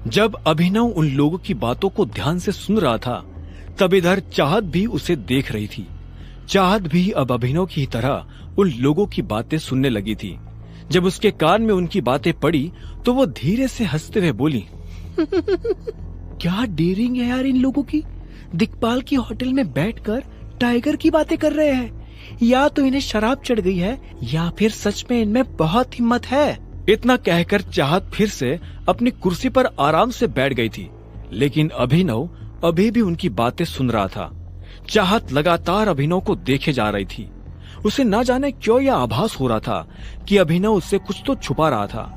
जब अभिनव उन लोगों की बातों को ध्यान से सुन रहा था, तब इधर चाहत भी उसे देख रही थी। चाहत भी अब अभिनव की तरह उन लोगों की बातें सुनने लगी थी। जब उसके कान में उनकी बातें पड़ी तो वो धीरे से हंसते हुए बोली, क्या डेयरिंग है यार इन लोगों की। दिक्पाल की होटल में बैठकर टाइगर की बातें कर रहे हैं। या तो इन्हें शराब चढ़ गई है या फिर सच में इनमें बहुत हिम्मत है। इतना कहकर चाहत फिर से अपनी कुर्सी पर आराम से बैठ गई थी, लेकिन अभिनव अभी भी उनकी बातें सुन रहा था। चाहत लगातार अभिनव को देखे जा रही थी। उसे ना जाने क्यों यह आभास हो रहा था कि अभिनव उससे कुछ तो छुपा रहा था।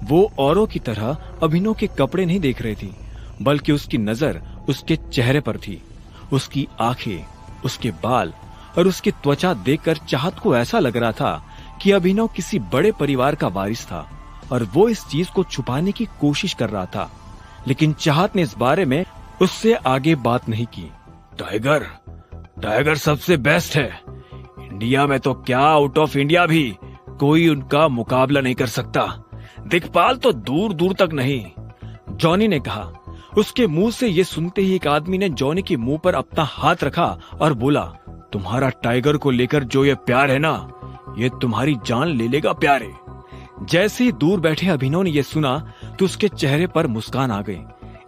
वो औरों की तरह अभिनव के कपड़े नहीं देख रही थी, बल्कि उसकी नजर उसके चेहरे पर थी। उसकी आंखें, उसके बाल और उसकी त्वचा देखकर चाहत को ऐसा लग रहा था कि अभिनव किसी बड़े परिवार का वारिस था और वो इस चीज को छुपाने की कोशिश कर रहा था। लेकिन चाहत ने इस बारे में उससे आगे बात नहीं की। टाइगर सबसे बेस्ट है। इंडिया में तो क्या, आउट ऑफ इंडिया भी कोई उनका मुकाबला नहीं कर सकता। दिक्पाल तो दूर दूर तक नहीं, जॉनी ने कहा। उसके मुंह से ये सुनते ही एक आदमी ने जॉनी के मुंह पर अपना हाथ रखा और बोला, तुम्हारा टाइगर को लेकर जो ये प्यार है ना, ये तुम्हारी जान ले लेगा प्यारे। जैसे ही दूर बैठे अभिनव ने ये सुना तो उसके चेहरे पर मुस्कान आ गई।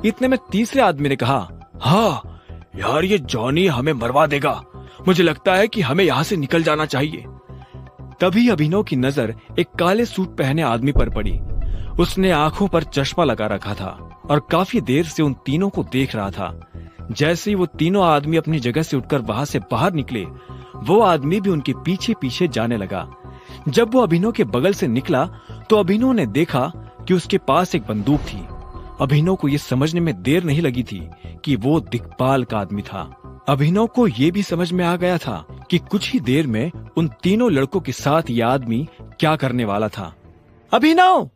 इतने में तीसरे आदमी ने कहा, हाँ यार, ये जॉनी हमें मरवा देगा। मुझे लगता है कि हमें यहाँ से निकल जाना चाहिए। तभी अभिनव की नजर एक काले सूट पहने आदमी पर पड़ी। उसने आंखों पर चश्मा लगा रखा था और काफी देर से उन तीनों को देख रहा था। जैसे ही वो तीनों आदमी अपनी जगह से उठकर वहां से बाहर निकले, वो आदमी भी उनके पीछे पीछे जाने लगा। जब वो अभिनव के बगल से निकला तो अभिनव ने देखा कि उसके पास एक बंदूक थी। अभिनव को ये समझने में देर नहीं लगी थी कि वो दिक्पाल का आदमी था। अभिनव को ये भी समझ में आ गया था कि कुछ ही देर में उन तीनों लड़कों के साथ ये आदमी क्या करने वाला था। अभिनव!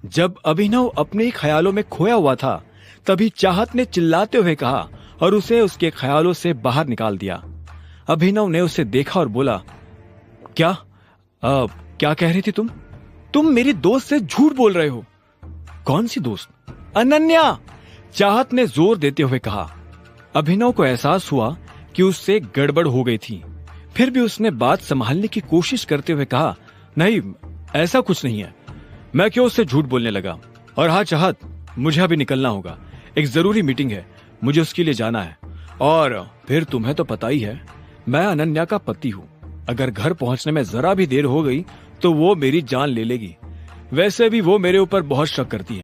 जब अभिनव अपने ख्यालों में खोया हुआ था, तभी चाहत ने चिल्लाते हुए कहा और उसे उसके ख्यालों से बाहर निकाल दिया। अभिनव ने उसे देखा और बोला, क्या कह रही थी तुम मेरी दोस्त से झूठ बोल रहे हो। कौन सी दोस्त? अनन्या! चाहत ने जोर देते हुए कहा। अभिनव को एहसास हुआ कि उससे गड़बड़ हो गई थी। फिर भी उसने बात संभालने की कोशिश करते हुए कहा, नहीं, ऐसा कुछ नहीं है। मैं क्यों उससे झूठ बोलने लगा। और हाँ चाहत, मुझे अभी निकलना होगा। एक जरूरी मीटिंग है, मुझे उसके लिए जाना है। और फिर तुम्हें तो पता ही है, मैं अनन्या का पति हूँ। अगर घर पहुंचने में जरा भी देर हो गई तो वो मेरी जान ले लेगी। वैसे भी वो मेरे ऊपर बहुत शक करती है।